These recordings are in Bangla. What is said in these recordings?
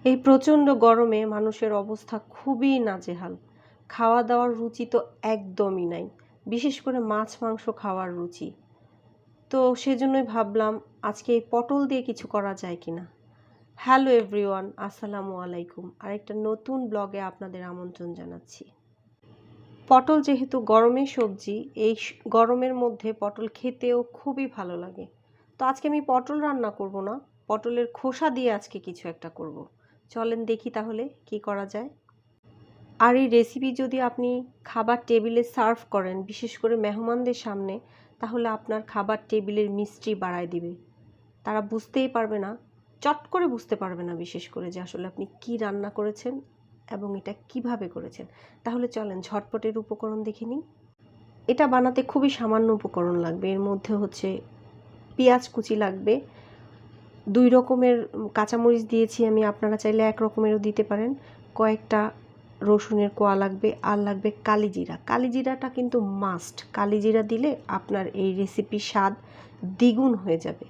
এই প্রচণ্ড গরমে মানুষের অবস্থা খুবই নাজেহাল। খাওয়া দাওয়ার রুচি তো একদমই নাই, বিশেষ করে মাছ মাংস খাওয়ার রুচি। তো সেজন্যই ভাবলাম আজকে এই পটল দিয়ে কিছু করা যায় কিনা। হ্যালো এভরিওয়ান, আসসালামু আলাইকুম। আরেকটা নতুন ব্লগে আপনাদের আমন্ত্রণ জানাচ্ছি। পটল যেহেতু গরমের সবজি, এই গরমের মধ্যে পটল খেতেও খুবই ভালো লাগে। তো আজকে আমি পটল রান্না করব না, পটলের খোসা দিয়ে আজকে কিছু একটা করব। চলেন দেখি তাহলে কি করা যায়। আর এই রেসিপি যদি আপনি খাবার টেবিলে সার্ভ করেন, বিশেষ করে মেহমানদের সামনে, তাহলে আপনার খাবার টেবিলের মিষ্টি বাড়ায় দিবে। তারা বুঝতেই পারবে না, চট করে বুঝতে পারবে না বিশেষ করে, যে আসলে আপনি কি রান্না করেছেন এবং এটা কিভাবে করেছেন। তাহলে চলেন ঝটপটের উপকরণ দেখে নিই। এটা বানাতে খুবই সামান্য উপকরণ লাগবে। এর মধ্যে হচ্ছে পেঁয়াজ কুচি লাগবে, 2 রকমের কাঁচামরিচ দিয়েছি আমি, আপনারা চাইলে 1 রকমেরও দিতে পারেন। কয়েকটা রসুনের কোয়া লাগবে, আর লাগবে কালিজিরা। কালিজিরাটা কিন্তু মাস্ট, কালিজিরা দিলে আপনার এই রেসিপির স্বাদ দ্বিগুণ হয়ে যাবে।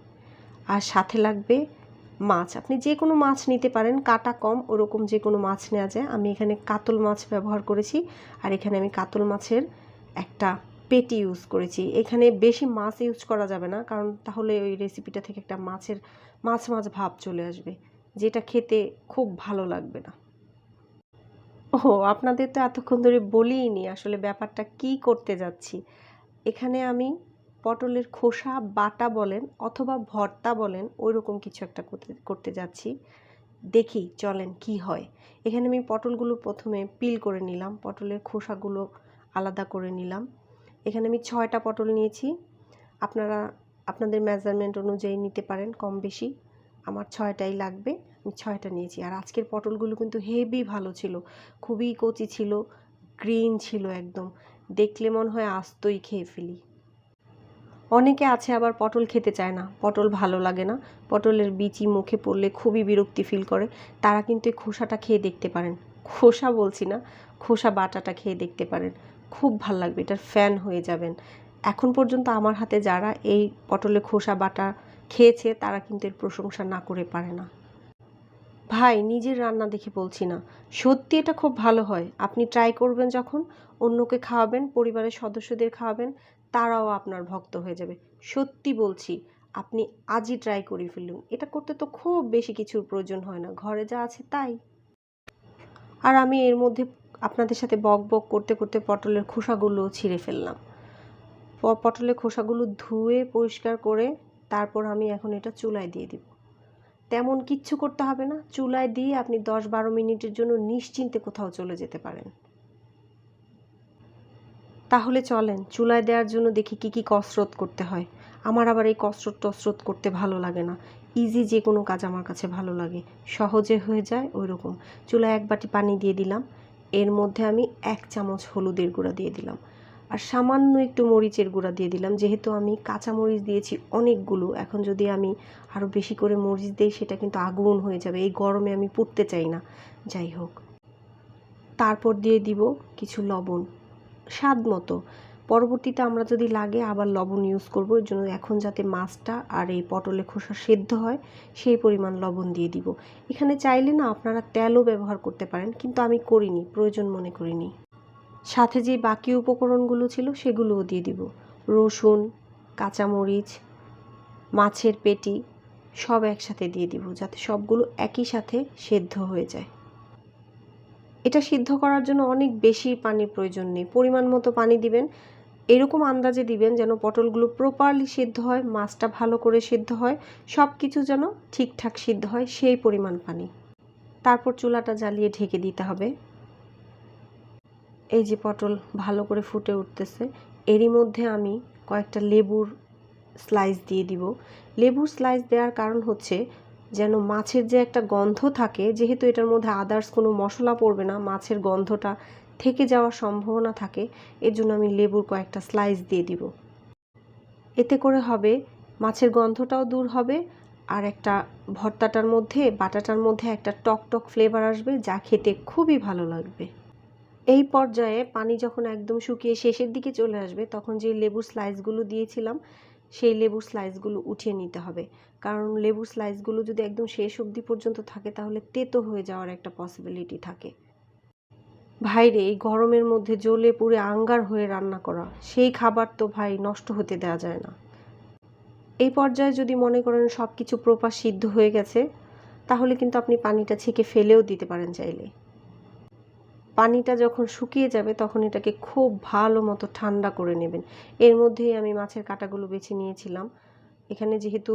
আর সাথে লাগবে মাছ, আপনি যে কোনো মাছ নিতে পারেন, কাটা কম ওরকম যে কোনো মাছ নেওয়া যায়। আমি এখানে কাতল মাছ ব্যবহার করেছি, আর এখানে আমি কাতল মাছের একটা পেটি ইউজ করেছি। এখানে বেশি মাছ ইউজ করা যাবে না, কারণ তাহলে ওই রেসিপিটা থেকে একটা মাছ মাছ ভাব চলে আসবে, যেটা খেতে খুব ভালো লাগবে না। ও, আপনাদের তো এতক্ষণ ধরে বলিনি আসলে ব্যাপারটা কি করতে যাচ্ছি। এখানে আমি পটলের খোসা বাটা বলেন অথবা ভর্তা বলেন, ওই রকম কিছু একটা করতে যাচ্ছি। দেখি চলেন কি হয়। এখানে আমি পটলগুলো প্রথমে পিল করে নিলাম, পটলের খোসাগুলো আলাদা করে নিলাম। এখানে আমি 6টা পটল নিয়েছি। আপনারা আপনাদের মেজারমেন্ট অনুযায়ী নিতে পারেন, কম বেশি। আমার 6টাই লাগবে, আমি 6টা নিয়েছি। আর আজকের পটলগুলো কিন্তু হেভি ভালো ছিল, খুবই কচি ছিল, গ্রিন ছিল একদম, দেখলে মনে হয় আস্তই খেয়ে ফেলি। অনেকে আছে আবার পটল খেতে চায় না, পটল ভালো লাগে না, পটলের বিচি মুখে পড়লে খুবই বিরক্তি ফিল করে। তারা কিন্তু এই খোসাটা খেয়ে দেখতে পারেন, খোসা বলছি না, খোসা বাটাটা খেয়ে দেখতে পারেন, খুব ভাল লাগবে, এটার ফ্যান হয়ে যাবেন। এখন পর্যন্ত আমার হাতে যারা এই পটলের খোসা বাটা খেয়েছে, তারা কিন্তু এর প্রশংসা না করে পারে না। ভাই, নিজের রান্না দেখে বলছি না, সত্যি এটা খুব ভালো হয়। আপনি ট্রাই করবেন, যখন অন্যকে খাওয়াবেন, পরিবারের সদস্যদের খাওয়াবেন, তারাও আপনার ভক্ত হয়ে যাবে। সত্যি বলছি, আপনি আজই ট্রাই করে ফেলুন। এটা করতে তো খুব বেশি কিছুর প্রয়োজন হয় না, ঘরে যা আছে তাই। আর আমি এর মধ্যে আপনাদের সাথে বক বক করতে করতে পটলের খোসাগুলো ছিঁড়ে ফেললাম। পটলের খোসাগুলো ধুয়ে পরিষ্কার করে তারপর আমি এখন এটা চুলায় দিয়ে দিব। তেমন কিচ্ছু করতে হবে না, চুলায় দিয়ে আপনি 10-12 মিনিটের জন্য নিশ্চিন্তে কোথাও চলে যেতে পারেন। তাহলে চলেন চুলায় দেওয়ার জন্য দেখি কি কি কসরত করতে হয়। আমার আবার এই কসরত করতে ভালো লাগে না, ইজি যে কোনো কাজ আমার কাছে ভালো লাগে, সহজে হয়ে যায় ওই রকম। চুলায় 1 বাটি পানি দিয়ে দিলাম, এর মধ্যে আমি 1 চামচ হলুদের গুঁড়া দিয়ে দিলাম, আর সামান্য একটু মরিচের গুঁড়া দিয়ে দিলাম। যেহেতু আমি কাঁচা মরিচ দিয়েছি অনেকগুলো, এখন যদি আমি আরও বেশি করে মরিচ দিই সেটা কিন্তু আগুন হয়ে যাবে, এই গরমে আমি পুড়তে চাই না। যাই হোক, তারপর দিয়ে দিব কিছু লবণ, স্বাদ মতো। পরবর্তীতে আমরা যদি লাগে আবার লবণ ইউজ করব, এর জন্য এখন যাতে মাছটা আর এই পটলের খোসা সেদ্ধ হয় সেই পরিমাণ লবণ দিয়ে দিব। এখানে চাইলে না আপনারা তেলও ব্যবহার করতে পারেন, কিন্তু আমি করিনি, প্রয়োজন মনে করিনি। সাথে যে বাকি উপকরণগুলো ছিল সেগুলোও দিয়ে দিব, রসুন, কাঁচামরিচ, মাছের পেটি সব একসাথে দিয়ে দিব, যাতে সবগুলো একই সাথে সেদ্ধ হয়ে যায়। এটা সিদ্ধ করার জন্য অনেক বেশি পানির প্রয়োজন নেই, পরিমাণ মতো পানি দিবেন, এরকম আন্দাজে দিবেন যেন পটলগুলো প্রপারলি সিদ্ধ হয়, মাছটা ভালো করে সিদ্ধ হয়, সব কিছু যেন ঠিকঠাক সিদ্ধ হয়, সেই পরিমাণ পানি। তারপর চুলাটা জ্বালিয়ে ঢেকে দিতে হবে। এই যে পটল ভালো করে ফুটে উঠতেছে, এরই মধ্যে আমি কয়েকটা লেবুর স্লাইস দিয়ে দিব। লেবুর স্লাইস দেওয়ার কারণ হচ্ছে যেন মাছের যে একটা গন্ধ থাকে, যেহেতু এটার মধ্যে আদার্স কোনো মশলা পড়বে না, মাছের গন্ধটা থেকে যাওয়ার সম্ভাবনা থাকে, এর জন্য আমি লেবুর কয়েকটা স্লাইস দিয়ে দিব। এতে করে হবে মাছের গন্ধটাও দূর হবে, আর একটা ভর্তাটার মধ্যে, বাটাটার মধ্যে একটা টক টক ফ্লেভার আসবে, যা খেতে খুবই ভালো লাগবে। এই পর্যায়ে পানি যখন একদম শুকিয়ে শেষের দিকে চলে আসবে, তখন যে লেবুর স্লাইসগুলো দিয়েছিলাম সেই লেবুর স্লাইসগুলো উঠিয়ে নিতে হবে, কারণ লেবুর স্লাইসগুলো যদি একদম শেষ অবধি পর্যন্ত থাকে তাহলে তেতো হয়ে যাওয়ার একটা পসিবিলিটি থাকে। ভাইরে, এই গরমের মধ্যে জ্বলে পুড়ে আঙ্গার হয়ে রান্না করা সেই খাবার তো ভাই নষ্ট হতে দেওয়া যায় না। এই পর্যায়ে যদি মনে করেন সব কিছু প্রপার সিদ্ধ হয়ে গেছে, তাহলে কিন্তু আপনি পানিটা ছেঁকে ফেলেও দিতে পারেন চাইলে। পানিটা যখন শুকিয়ে যাবে তখন এটাকে খুব ভালো মতো ঠান্ডা করে নেবেন। এর মধ্যেই আমি মাছের কাঁটাগুলো বেছে নিয়েছিলাম। এখানে যেহেতু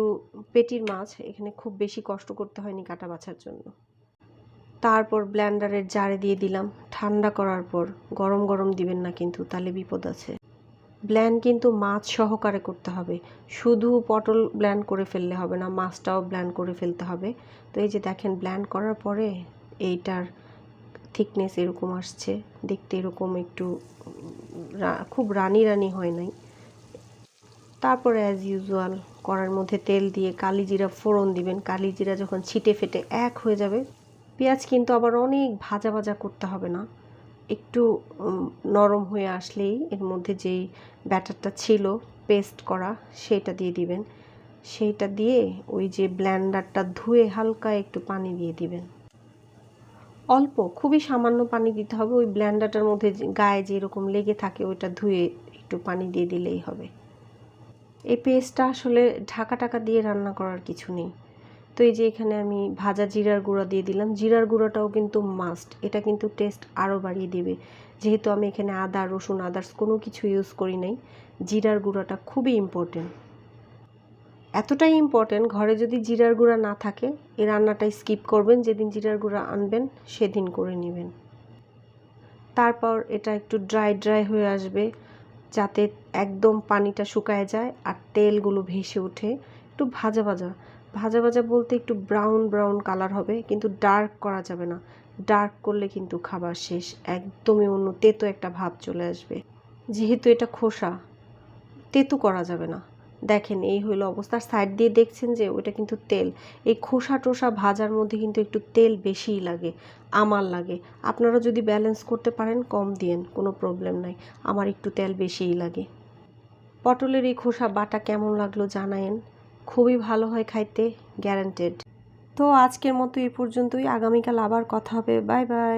পেটির মাছ, এখানে খুব বেশি কষ্ট করতে হয়নি কাঁটা বাছার জন্য। তারপর ব্লেন্ডারের জারে দিয়ে দিলাম। ঠান্ডা করার পর গরম গরম দিবেন না, কিন্তু তাহলে বিপদ আছে। ব্লেন্ড কিন্তু মাছ সহকারে করতে হবে, শুধু পটল ব্লেন্ড করে ফেললে হবে না, মাছটাও ব্লেন্ড করে ফেলতে হবে। তো এই যে দেখেন, ব্লেন্ড করার পরে এইটার থিকনেস এরকম আসছে, দেখতে এরকম একটু খুব রানি রানি হয় নাই। তারপরে অ্যাজ ইউজুয়াল কড়ার মধ্যে তেল দিয়ে কালিজিরা ফোড়ন দিবেন। কালিজিরা যখন ছিটে ফেটে এক হয়ে যাবে, পেঁয়াজ কিন্তু আবার অনেক ভাজা ভাজা করতে হবে না, একটু নরম হয়ে আসলেই এর মধ্যে যেই ব্যাটারটা ছিল পেস্ট করা সেটা দিয়ে দিবেন। সেইটা দিয়ে ওই যে ব্লেন্ডারটা ধুয়ে হালকা একটু পানি দিয়ে দিবেন, অল্প, খুবই সামান্য পানি দিতে হবে। ওই ব্লেন্ডারটার মধ্যে গায়ে যেরকম লেগে থাকে ওইটা ধুয়ে একটু পানি দিয়ে দিলেই হবে। এই পেস্টটা আসলে ঢাকা টাকা দিয়ে রান্না করার কিছু নেই। তো এই যে এখানে আমি ভাজা জিরার গুঁড়া দিয়ে দিলাম। জিরার গুঁড়াটাও কিন্তু মাস্ট, এটা কিন্তু টেস্ট আরও বাড়িয়ে দেবে। যেহেতু আমি এখানে আদা রসুন আদার্স কোনো কিছু ইউজ করি নাই, জিরার গুঁড়াটা খুবই ইম্পর্টেন্ট। এতটাই ইম্পর্টেন্ট, ঘরে যদি জিরার গুঁড়া না থাকে এই রান্নাটা স্কিপ করবেন, যেদিন জিরার গুঁড়া আনবেন সেদিন করে নেবেন। তারপর এটা একটু ড্রাই ড্রাই হয়ে আসবে, যাতে একদম পানিটা শুকায় যায় আর তেলগুলো ভেসে ওঠে। একটু ভাজা ভাজা, ভাজা ভাজা বলতে একটু ব্রাউন ব্রাউন কালার হবে, কিন্তু ডার্ক করা যাবে না। ডার্ক করলে কিন্তু খাবার শেষ, একদমই অন্য তেতো একটা ভাব চলে আসবে। যেহেতু এটা খোসা, তেতো করা যাবে না। দেখেন এই হইলো অবস্থা। সাইড দিয়ে দেখছেন যে ওইটা কিন্তু তেল, এই খোসা টোসা ভাজার মধ্যে কিন্তু একটু তেল বেশিই লাগে, আমার লাগে। আপনারা যদি ব্যালেন্স করতে পারেন কম দিয়েন, কোনো প্রবলেম নাই, আমার একটু তেল বেশিই লাগে। পটলের এই খোসা বাটা কেমন লাগলো জানায়েন, খুবই ভালো হয় খাইতে, গ্যারান্টেড। তো আজকের মতো এই পর্যন্তই, আগামীকাল আবার কথা হবে। Bye bye.